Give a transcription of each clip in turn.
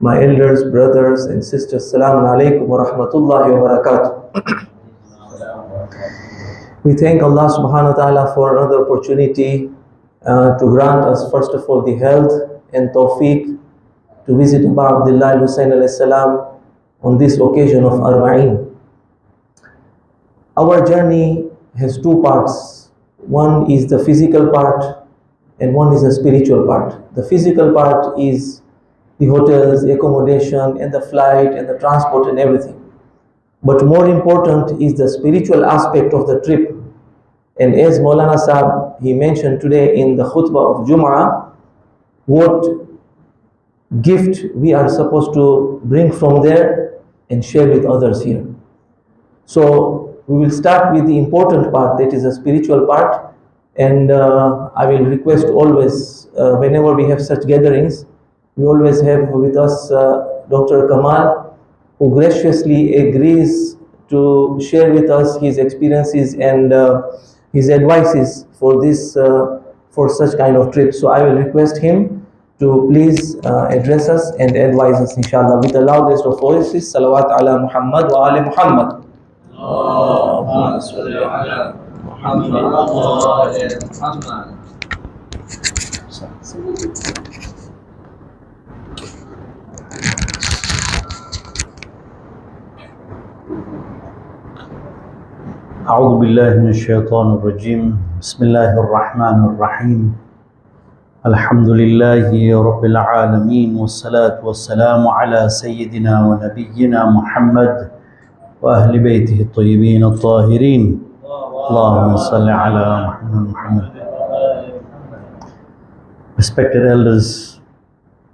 My elders, brothers and sisters, Assalamu alaikum wa rahmatullahi wa barakatuh. We thank Allah subhanahu wa ta'ala for another opportunity to grant us first of all the health and tawfiq to visit Abu Abdullah Hussein alayhi salam on this occasion of Arbaeen. Our journey has two parts. One is the physical part and one is the spiritual part. The physical part is the hotels, the accommodation and the flight and the transport and everything. But more important is the spiritual aspect of the trip. And as Maulana Sahab, he mentioned today in the khutbah of Jum'ah, what gift we are supposed to bring from there and share with others here. So we will start with the important part, that is the spiritual part. And I will request always, whenever we have such gatherings, we always have with us Dr. Kamaal, who graciously agrees to share with us his experiences and his advices for this, for such kind of trips. So I will request him to please address us and advise us, inshallah, with the loudest of voices. Salawat ala Muhammad wa ali Muhammad. Allahumma salli ala Muhammad wa ali Muhammad. أعوذ بالله من الشيطان الرجيم بسم الله الرحمن الرحيم الحمد لله رب العالمين والصلاة والسلام على سيدنا ونبينا محمد وأهل بيته الطيبين الطاهرين اللهم صل على محمد. Respected elders,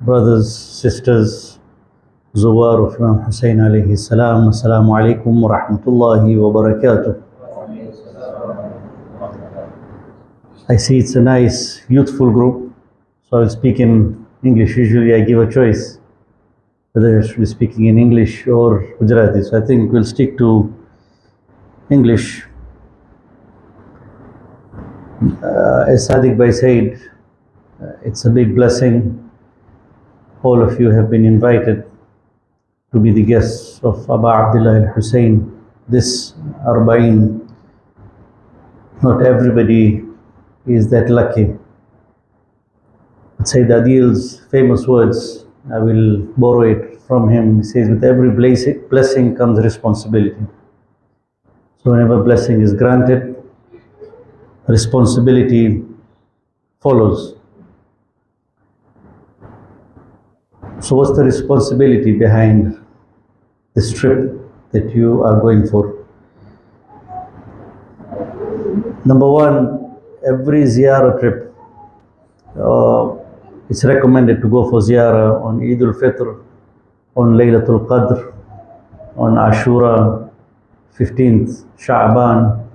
brothers, sisters, Zawar of Imam Hussein alayhi salam, Assalamu alaikum wa rahmatullahi wa barakatuh. I see it's a nice, youthful group, so I will speak in English. Usually I give a choice whether I should be speaking in English or Gujarati, so I think we'll stick to English. As Sadiq Bhai said, it's a big blessing. All of you have been invited to be the guests of Abu Abdullah al-Hussein, this Arbaeen. Not everybody is that lucky. Sayyid Adil's famous words, I will borrow it from him. He says, with every blessing comes responsibility. So whenever blessing is granted, responsibility follows. So what's the responsibility behind this trip that you are going for? Number one, every ziyarah trip, it's recommended to go for ziyarah on Eid al-Fitr, on Laylatul Qadr, on Ashura, 15th Sha'ban,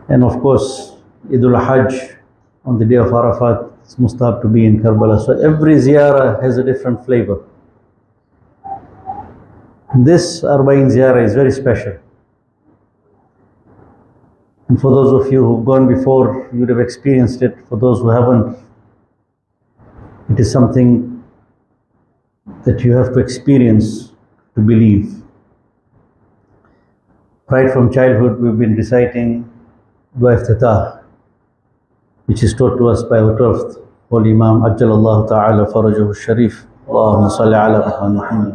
and of course Eid al-Hajj on the day of Arafat. It's mustahab to be in Karbala. So every ziyarah has a different flavor. This Arbaeen ziyarah is very special. And for those of you who've gone before, you would have experienced it. For those who haven't, it is something that you have to experience to believe. Right from childhood, we've been reciting Dua Iftatah, which is taught to us by our 12th Holy Imam, Ajjalallahu Ta'ala Farajahu Sharif. Allahumma salli ala Muhammad.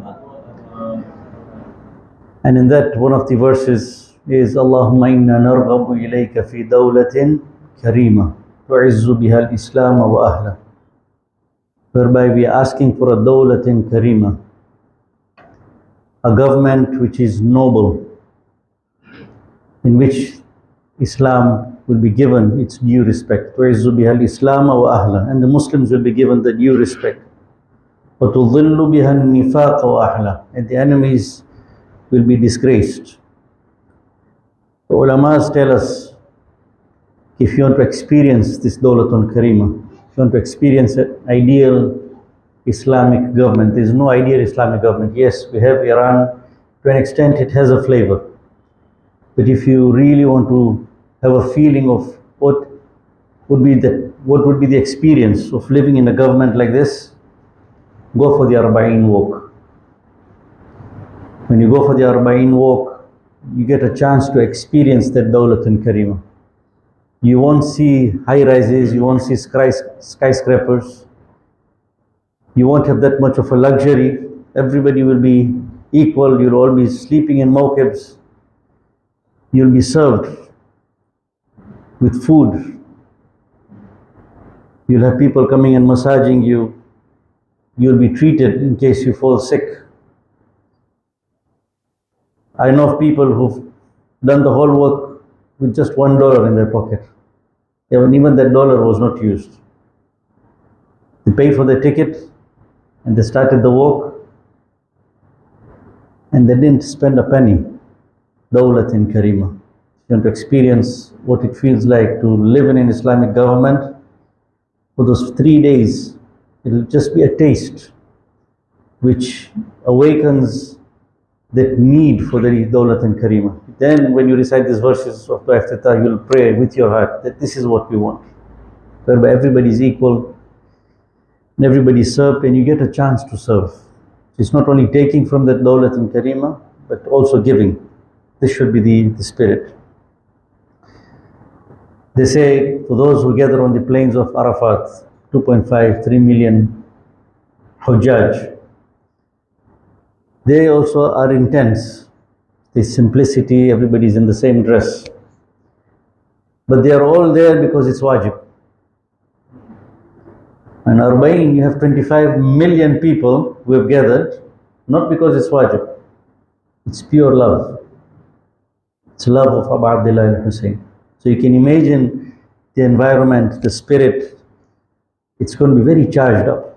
And in that, one of the verses is Allahumma inna narghabu ilayka fi dawlatin karima tu'izzu biha al-islam wa ahla, whereby we are asking for a dawlatin karima, a government which is noble, in which Islam will be given its due respect. tu'izzu biha al-islam wa ahla, and the Muslims will be given the due respect. wa tudhillu biha an-nifaq wa ahla, and the enemies will be disgraced. The ulamas tell us, if you want to experience this Dawlatun Karima, if you want to experience an ideal Islamic government, there is no ideal Islamic government. Yes, we have Iran, to an extent it has a flavor. But if you really want to have a feeling of what would be the experience of living in a government like this, go for the Arbaeen walk. When you go for the Arbaeen walk, you get a chance to experience that Dawlatun Karima. You won't see high rises, you won't see skyscrapers, you won't have that much of a luxury. Everybody will be equal, you'll all be sleeping in mawkibs, you'll be served with food, you'll have people coming and massaging you, you'll be treated in case you fall sick. I know of people who've done the whole work with just $1 in their pocket. Even that dollar was not used. They paid for their ticket and they started the walk and they didn't spend a penny. Dawlatin Karima. You want to experience what it feels like to live in an Islamic government for those 3 days. It'll just be a taste which awakens that need for the Dawlatin Karima. Then when you recite these verses of Dua Iftitah, you'll pray with your heart that this is what we want, whereby everybody is equal and everybody is served and you get a chance to serve. It's not only taking from that Dawlatin Karima, but also giving. This should be the spirit. They say for those who gather on the plains of Arafat, 2.5, 3 million Hujjaj, they also are intense. The simplicity, everybody's in the same dress. But they are all there because it's wajib. And Arbaeen, you have 25 million people who have gathered, not because it's wajib. It's pure love. It's love of Abu Abdullah al-Hussein. So you can imagine the environment, the spirit. It's going to be very charged up.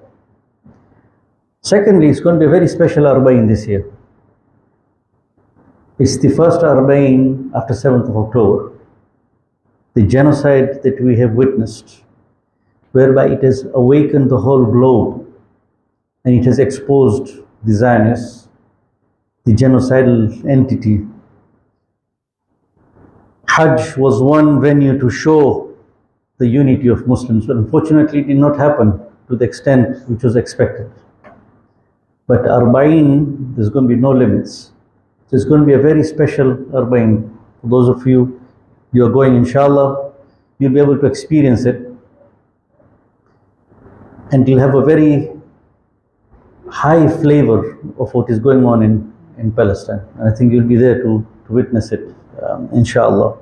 Secondly, it's going to be a very special Arbaeen this year. It's the first Arbaeen after 7th of October. The genocide that we have witnessed, whereby it has awakened the whole globe and it has exposed the Zionists, the genocidal entity. Hajj was one venue to show the unity of Muslims, but unfortunately it did not happen to the extent which was expected. But Arbaeen, there's going to be no limits. So it's going to be a very special Arbaeen. For those of you are going, inshallah, you'll be able to experience it. And you'll have a very high flavor of what is going on in Palestine. And I think you'll be there to witness it, inshallah.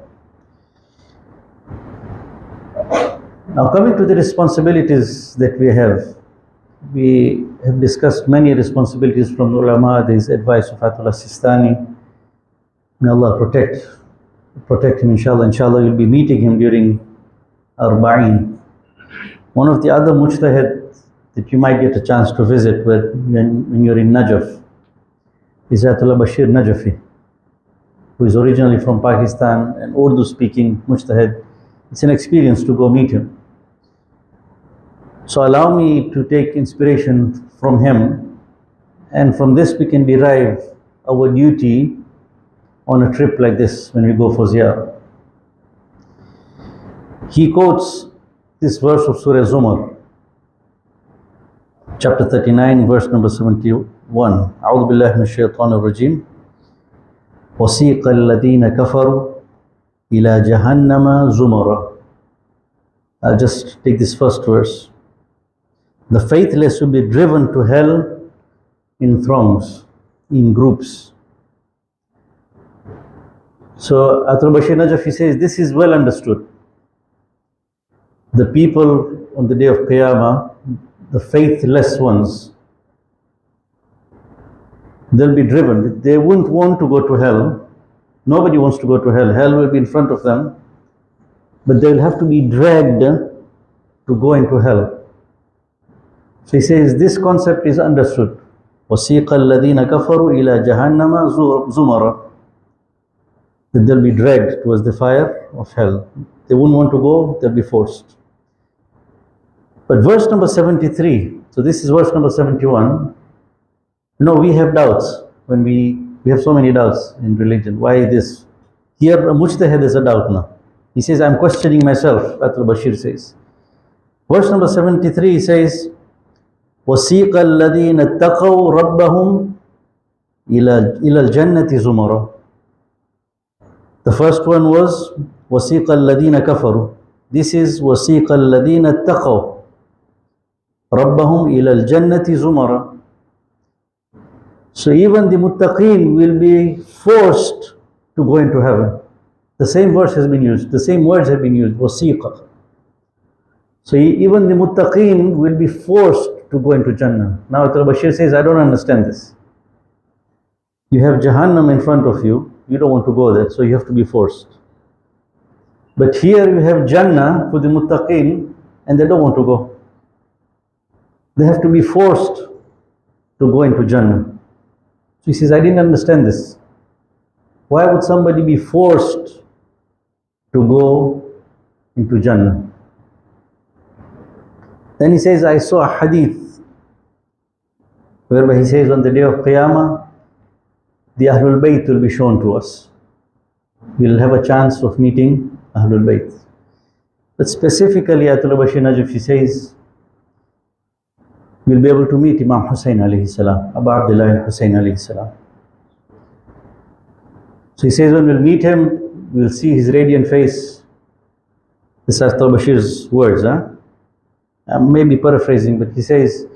Now coming to the responsibilities that we have discussed many responsibilities from the ulama. There is advice of Ayatollah Sistani. May Allah protect him, inshallah. Inshallah, you'll be meeting him during Arbaeen. One of the other mujtahid that you might get a chance to visit when you're in Najaf is Ayatollah Bashir Najafi, who is originally from Pakistan, an Urdu-speaking mujtahid. It's an experience to go meet him. So allow me to take inspiration from him, and from this we can derive our duty on a trip like this when we go for ziyarah. He quotes this verse of Surah Zumar, chapter 39, verse number 71. A'udhu billahi minash shaitanir rajim. وَسِيقَ الَّذِينَ كَفَرُوا إِلَى جَهَنَّمَ زُمَرًا. I'll just take this first verse. The faithless will be driven to hell in throngs, in groups. So Ayatollah Bashir Najafi says this is well understood. The people on the day of Qiyamah, the faithless ones, they'll be driven. They won't want to go to hell. Nobody wants to go to hell. Hell will be in front of them, but they'll have to be dragged to go into hell. So he says this concept is understood. وَسِيقَ الَّذِينَ كَفَرُوا إِلَى جَهَنَّمَ زُمَرًا. That they'll be dragged towards the fire of hell. They won't want to go, they'll be forced. But verse number 73, so this is verse number 71. No, we have doubts when we have so many doubts in religion. Why this? Here, a mujtahid is a doubt now. He says, I'm questioning myself, Ayatollah Bashir says. Verse number 73 says, وَسِيقَ الَّذِينَ اتَّقَوْا رَبَّهُمْ إِلَى الْجَنَّةِ زُمَرًا. The first one was وَسِيقَ الَّذِينَ كَفَرُوا. This is وَسِيقَ الَّذِينَ اتَّقَوْا رَبَّهُمْ إِلَى الْجَنَّةِ زُمَرًا. So even the muttaqeen will be forced to go into heaven. The same verse has been used, the same words have been used, wasiqa. So even the muttaqeen will be forced to go into Jannah. Now Bashir says, I don't understand this. You have Jahannam in front of you, you don't want to go there, so you have to be forced. But here you have Jannah for the muttaqeen, and they don't want to go. They have to be forced to go into Jannah. So he says, I didn't understand this. Why would somebody be forced to go into Jannah? Then he says, I saw a hadith whereby he says on the day of Qiyamah, the Ahlul Bayt will be shown to us. We'll have a chance of meeting Ahlul Bayt. But specifically, Ayatollah Bashir Najaf, he says, we'll be able to meet Imam Hussein alayhi salam, Abu Abdullah al-Hussein alayhi salam. So he says, when we'll meet him, we'll see his radiant face. This is Ayatollah Bashir's words. I'm maybe paraphrasing, but he says,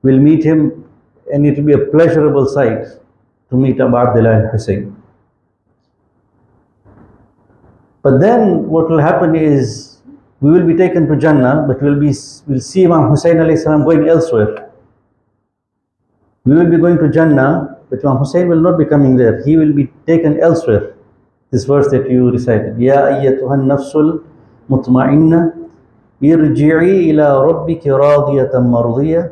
we'll meet him and it will be a pleasurable sight to meet Abu Abdullah al-Hussein. But then what will happen is, we will be taken to Jannah, but we'll see Imam Hussein alayhi salam going elsewhere. We will be going to Jannah, but Imam Hussein will not be coming there. He will be taken elsewhere. This verse that you recited, Ya ayyatuhan nafsul mutma'inna irji'i ila rabbiki radiyatan mardiyah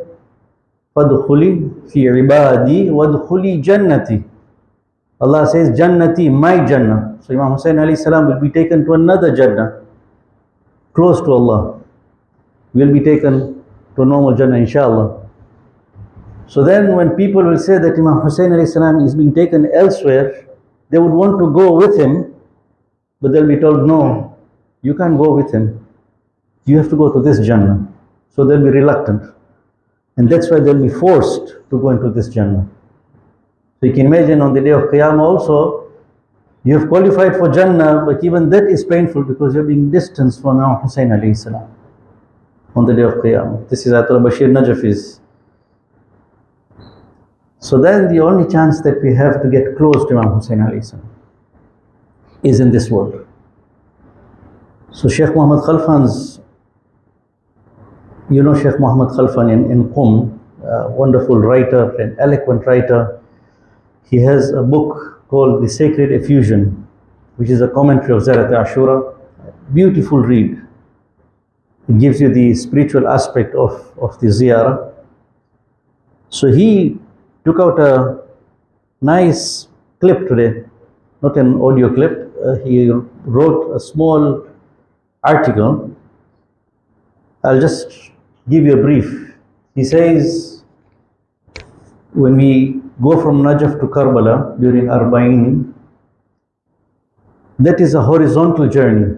fadkhuli fi ibadi wadkhuli jannati. Allah says, Jannati, my Jannah. So Imam Hussein alayhi salam will be taken to another Jannah, close to Allah. Will be taken to normal Jannah, inshallah. So then when people will say that Imam Hussein alayhi salam is being taken elsewhere, they would want to go with him, but they'll be told, no, you can't go with him. You have to go to this Jannah. So they'll be reluctant. And that's why they'll be forced to go into this Jannah. So you can imagine on the day of Qiyamah also, you have qualified for Jannah, but even that is painful because you're being distanced from Imam Hussein alayhi salam on the day of Qiyamah. This is Ayatollah Bashir Najafi's. So then the only chance that we have to get close to Imam Hussein alayhi salam is in this world. So Sheikh Muhammad Khalfan's, you know Sheikh Muhammad Khalfan in Qum, wonderful writer, an eloquent writer. He has a book called The Sacred Effusion, which is a commentary of Ziyarat Ashura. Beautiful read. It gives you the spiritual aspect of the ziyarah. So he took out a nice clip today, not an audio clip. He wrote a small article. I'll just give you a brief. He says, when we go from Najaf to Karbala during Arbaeen, that is a horizontal journey,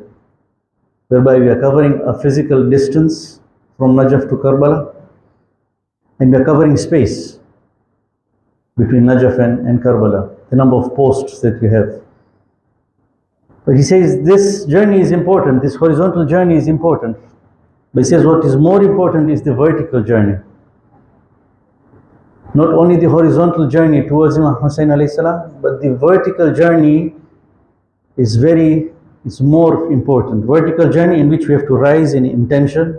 whereby we are covering a physical distance from Najaf to Karbala, and we are covering space between Najaf and Karbala, the number of posts that we have. But he says this journey is important, this horizontal journey is important. But he says what is more important is the vertical journey. Not only the horizontal journey towards Imam Hussein alayhi salam, but the vertical journey is more important. Vertical journey in which we have to rise in intention,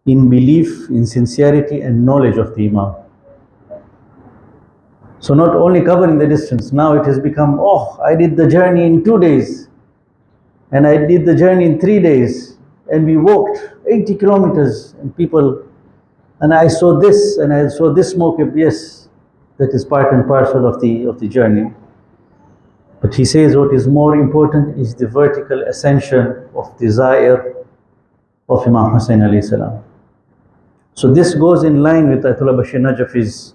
in belief, in sincerity and knowledge of the Imam. So not only covering the distance, now it has become, oh, I did the journey in 2 days, and I did the journey in 3 days, and we walked 80 kilometers, and I saw this, and I saw this mawqif. Yes, that is part and parcel of the journey. But he says what is more important is the vertical ascension of desire of Imam Hussein alayhi salam. So this goes in line with Ayatollah Bashir Najafi's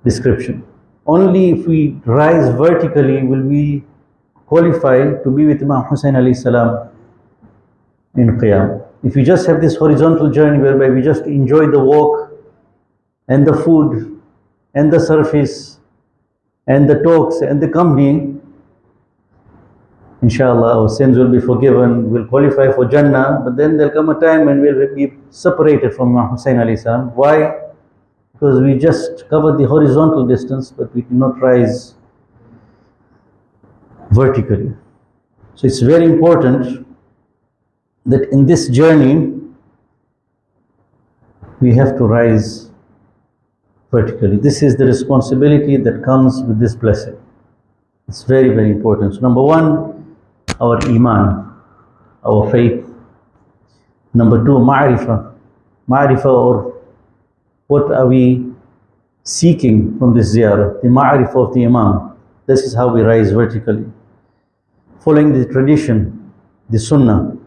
description. Only if we rise vertically will we qualify to be with Imam Hussein alayhi salam in Qiyam. If we just have this horizontal journey whereby we just enjoy the walk, and the food and the service and the talks and the company, inshallah, our sins will be forgiven, we'll qualify for Jannah, but then there'll come a time when we'll be separated from Imam Hussein alayhi salam. Why? Because we just covered the horizontal distance, but we did not rise vertically. So it's very important that in this journey, we have to rise vertically. This is the responsibility that comes with this blessing. It's very, very important. So number one, our iman, our faith. Number two, ma'rifah. Ma'rifah, or what are we seeking from this ziyarah? The ma'rifah of the imam. This is how we rise vertically. Following the tradition, the sunnah.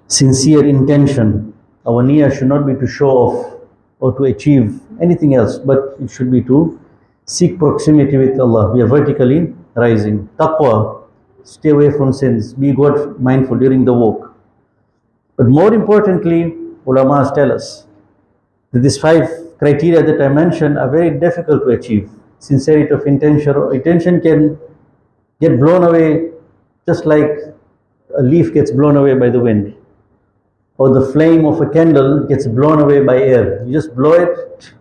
Sincere intention. Our niyyah should not be to show off or to achieve anything else, but it should be to seek proximity with Allah. We are vertically rising. Taqwa, stay away from sins, be God mindful during the walk. But more importantly, ulamas tell us that these 5 criteria that I mentioned are very difficult to achieve. Sincerity of intention, or intention can get blown away just like a leaf gets blown away by the wind, or the flame of a candle gets blown away by air. You just blow it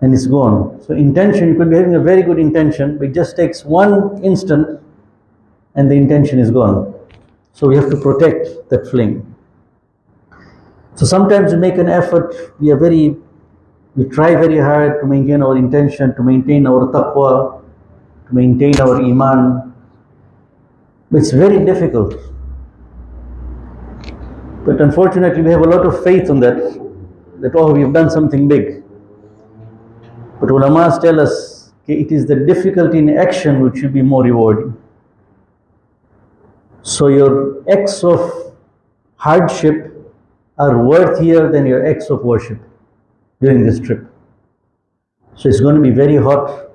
and it's gone. So intention, you could be having a very good intention, but it just takes one instant and the intention is gone. So we have to protect that flame. So sometimes we make an effort, we try very hard to maintain our intention, to maintain our taqwa, to maintain our iman, but it's very difficult. But unfortunately, we have a lot of faith on that oh, we've done something big. But ulamas tell us, okay, it is the difficulty in action which will be more rewarding. So your acts of hardship are worthier than your acts of worship during this trip. So it's going to be very hot.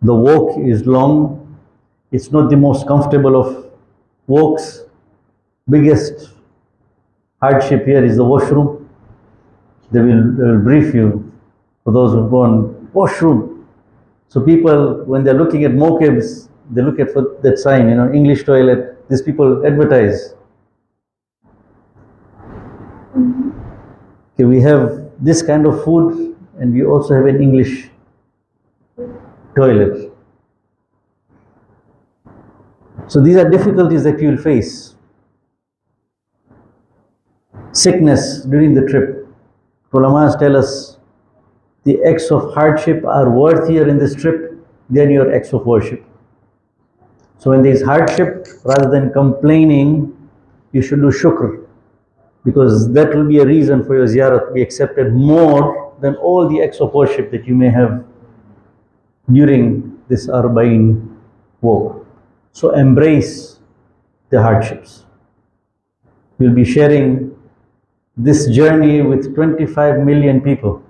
The walk is long. It's not the most comfortable of walks. Biggest hardship here is the washroom. They will brief you for those who've gone, washroom. So people, when they're looking at mokibs, they look at that sign, English toilet. These people advertise. Okay, we have this kind of food and we also have an English toilet. So these are difficulties that you will face. Sickness during the trip. Ulamas tell us the acts of hardship are worthier in this trip than your acts of worship. So when there is hardship, rather than complaining, you should do shukr, because that will be a reason for your ziyarat to be accepted more than all the acts of worship that you may have during this Arbaeen walk. So embrace the hardships. You'll be sharing this journey with 25 million people.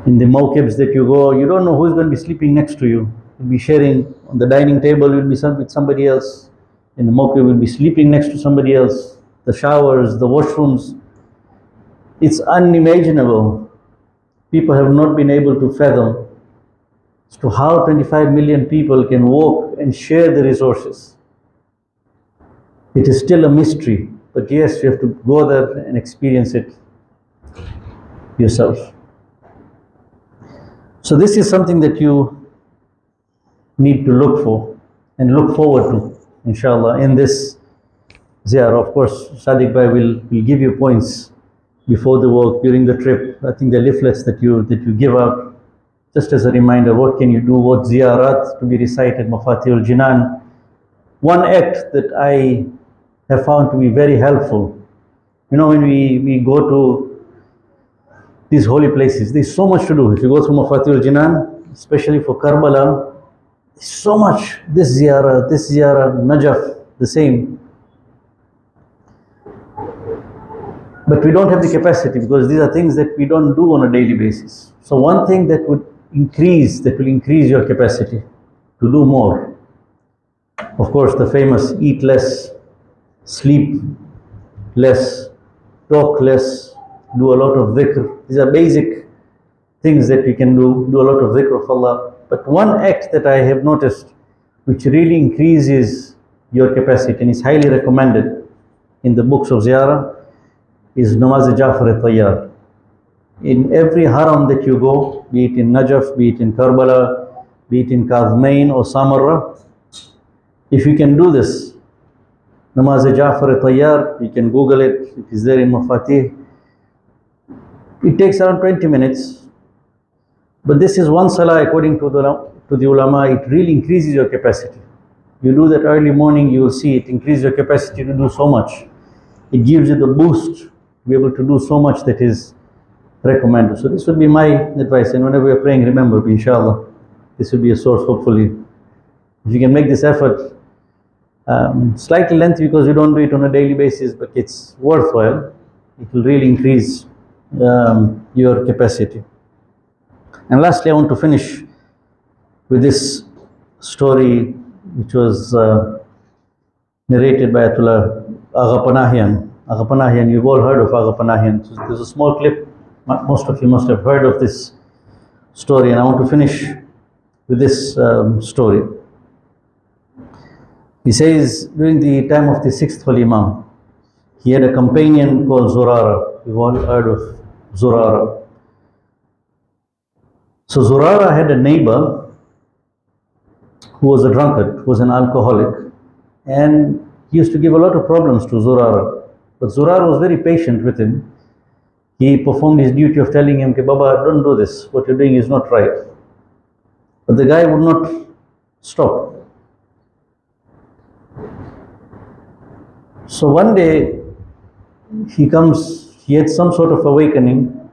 In the mawqibs that you go, you don't know who's going to be sleeping next to you. You'll be sharing on the dining table, you'll be with somebody else. In the mawqib, you'll be sleeping next to somebody else. The showers, the washrooms, it's unimaginable. People have not been able to fathom as to how 25 million people can walk and share the resources. It is still a mystery, but yes, you have to go there and experience it yourself. So this is something that you need to look for and look forward to, inshallah, in this ziyarah. Of course, Sadiq Bhai will give you points before the walk, during the trip. I think the leaflets that you give out, just as a reminder, what can you do, what ziyarat to be recited, Mafatihul Jinan. One act that I have found to be very helpful, when we go to these holy places, there's so much to do. If you go through Mafatihul Jinan, especially for Karbala, there's so much. This ziyarah, Najaf, the same. But we don't have the capacity, because these are things that we don't do on a daily basis. So one thing that will increase your capacity to do more. Of course, the famous eat less, sleep less, talk less, do a lot of dhikr. These are basic things that we can do a lot of dhikr of Allah. But one act that I have noticed which really increases your capacity and is highly recommended in the books of ziyarah is Namaz Ja'far al-Tayyar. In every haram that you go, be it in Najaf, be it in Karbala, be it in Kadhmain or Samarra, if you can do this, Namaz Ja'far al-Tayyar, you can Google it, it is there in Mafatih. It takes around 20 minutes, but this is one salah according to the ulama, it really increases your capacity. You do that early morning, you will see it increases your capacity to do so much. It gives you the boost to be able to do so much that is recommended. So this would be my advice, and whenever you're praying, remember, inshallah, this will be a source, hopefully. If you can make this effort, slightly lengthy because you don't do it on a daily basis, but it's worthwhile. It will really increase your capacity. And lastly, I want to finish with this story which was narrated by Ayatollah Agha Panahian. Agha Panahian, you've all heard of Agha Panahian. So there's a small clip, most of you must have heard of this story, and I want to finish with this story. He says, during the time of the 6th Holy Imam, he had a companion called Zurara. You've all heard of Zurara. So Zurara had a neighbor who was a drunkard, who was an alcoholic, and he used to give a lot of problems to Zurara. But Zurara was very patient with him. He performed his duty of telling him, Baba, don't do this, what you're doing is not right. But the guy would not stop. So one day, he had some sort of awakening.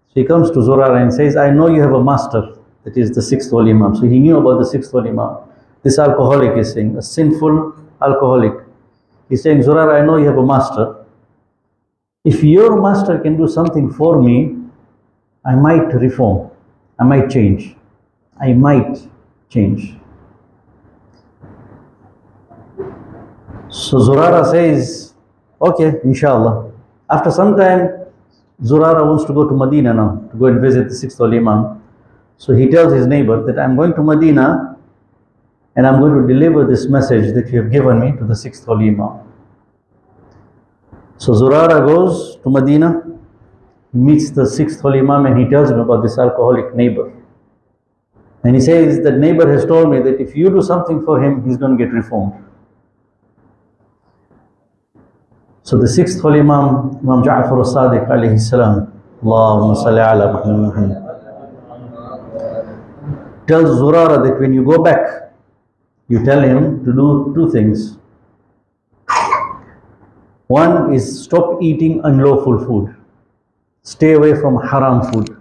So he comes to Zurara and says, I know you have a master, that is the 6th Holy Imam. So he knew about the 6th Holy Imam. This alcoholic is saying, a sinful alcoholic. He's saying, Zurara, I know you have a master. If your master can do something for me, I might reform. I might change. I might change. So Zurara says, okay, inshallah. After some time, Zurara wants to go to Medina now, to go and visit the 6th Holy Imam. So he tells his neighbor that I'm going to Medina and I'm going to deliver this message that you have given me to the 6th Holy Imam. So Zurara goes to Medina, he meets the 6th Holy Imam, and he tells him about this alcoholic neighbor. And he says, that neighbor has told me that if you do something for him, he's going to get reformed. So the 6th Holy Imam, Imam Ja'far al-Sadiq alayhi salam, Allahumma salli ala Muhammad, tells Zurara that when you go back, you tell him to do two things. One is stop eating unlawful food. Stay away from haram food.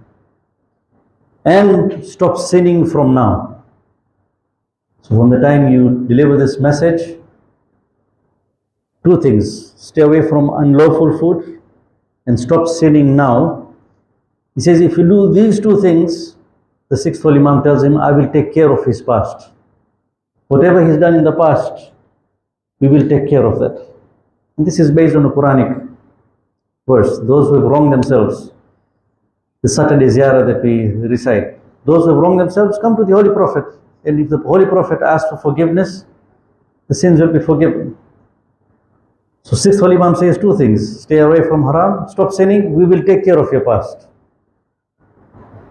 And stop sinning from now. So from the time you deliver this message, two things. Stay away from unlawful food and stop sinning now. He says, if you do these two things, the 6th Holy Imam tells him, I will take care of his past. Whatever he's done in the past, we will take care of that. And this is based on a Quranic verse. Those who have wronged themselves, the Saturday Ziyarah that we recite, those who have wronged themselves come to the Holy Prophet. And if the Holy Prophet asks for forgiveness, the sins will be forgiven. So 6th Holy Imam says two things. Stay away from haram, stop sinning, we will take care of your past.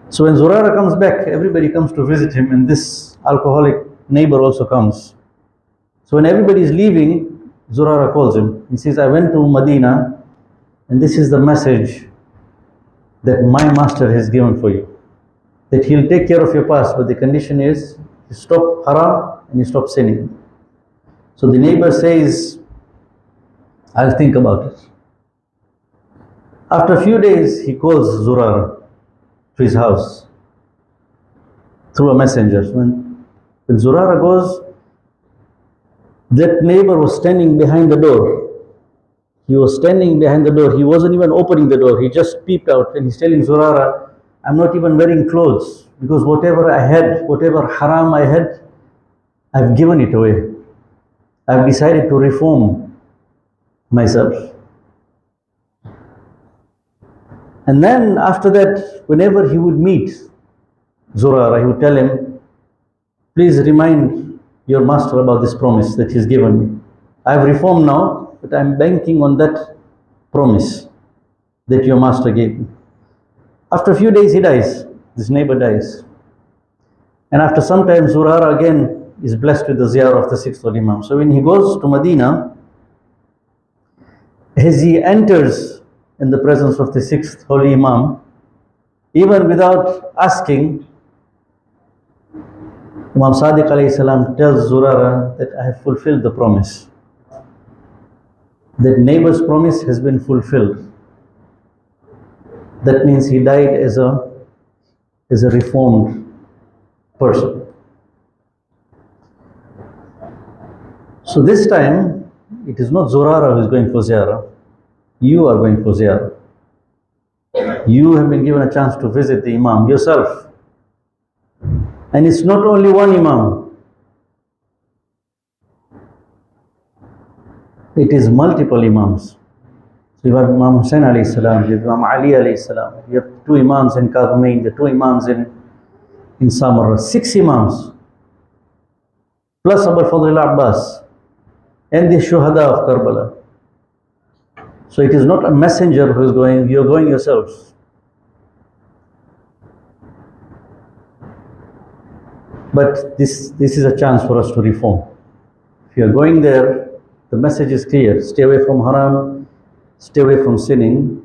So when Zurara comes back, everybody comes to visit him, and this alcoholic neighbor also comes. So when everybody is leaving, Zurara calls him. He says, I went to Medina, and this is the message that my master has given for you. That he'll take care of your past, but the condition is you stop haram and you stop sinning. So the neighbor says, I'll think about it. After a few days, he calls Zurara to his house through a messenger. When Zurara goes, that neighbor was standing behind the door. He was standing behind the door. He wasn't even opening the door. He just peeped out, and he's telling Zurara, I'm not even wearing clothes, because whatever I had, whatever haram I had, I've given it away. I've decided to reform myself. And then after that, whenever he would meet Zurara, he would tell him, please remind your master about this promise that he's given me. I've reformed now, but I'm banking on that promise that your master gave me. After a few days, he dies. This neighbor dies. And after some time, Zurara again is blessed with the ziyarah of the sixth Holy Imam. So when he goes to Medina, as he enters in the presence of the sixth Holy Imam, even without asking, Imam Sadiq alayhi salam tells Zurara that I have fulfilled the promise. That neighbor's promise has been fulfilled. That means he died as a reformed person. So this time, it is not Zurara who is going for ziyarah. You are going for ziyarah. You have been given a chance to visit the Imam yourself. And it's not only one Imam. It is multiple Imams. So you have Imam Hussain alayhi salam, you have Imam Ali alayhi salam, you have two Imams in Kadhmain, the two Imams in Samarra, 6 Imams, plus Abu Fadl al-Abbas, and the Shuhada of Karbala. So it is not a messenger who is going, you are going yourselves. But this is a chance for us to reform. If you are going there, the message is clear. Stay away from haram, stay away from sinning.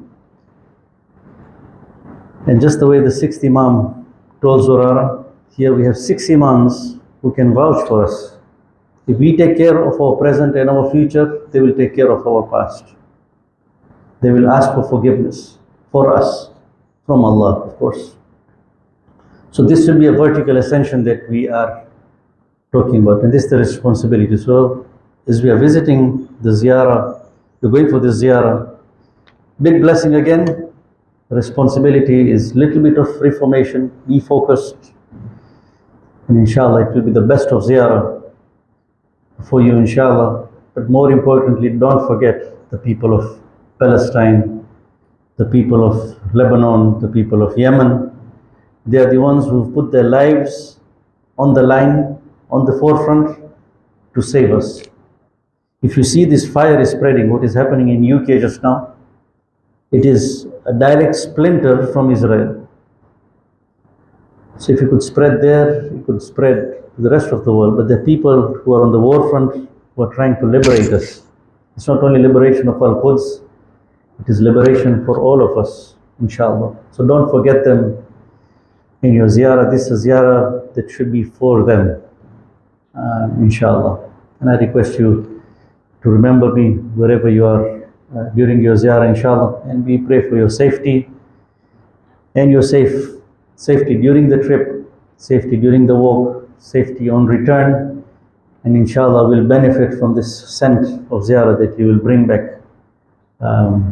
And just the way the 6th Imam told Zurara, here we have 6 Imams who can vouch for us. If we take care of our present and our future, they will take care of our past. They will ask for forgiveness for us, from Allah, of course. So this will be a vertical ascension that we are talking about, and this is the responsibility. So as we are visiting the ziyarah, we're going for this ziyarah, big blessing again. The responsibility is little bit of reformation, be focused, and inshallah it will be the best of ziyarah for you, inshallah. But more importantly, don't forget the people of Palestine, the people of Lebanon, the people of Yemen. They are the ones who put their lives on the line, on the forefront to save us. If you see this fire is spreading, what is happening in UK just now, it is a direct splinter from Israel. So if you could spread there, you could spread to the rest of the world. But the people who are on the war front, who are trying to liberate us. It's not only liberation of Al-Quds, it is liberation for all of us, inshallah. So don't forget them in your ziyarah. This is a ziyarah that should be for them, inshallah. And I request you to remember me wherever you are during your ziyarah, inshallah. And we pray for your safety and your safety during the trip, safety during the walk, safety on return. And inshallah we'll benefit from this scent of ziyarah that you will bring back,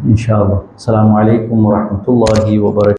inshallah. Assalamu alaikum wa rahmatullahi wa barakatuh.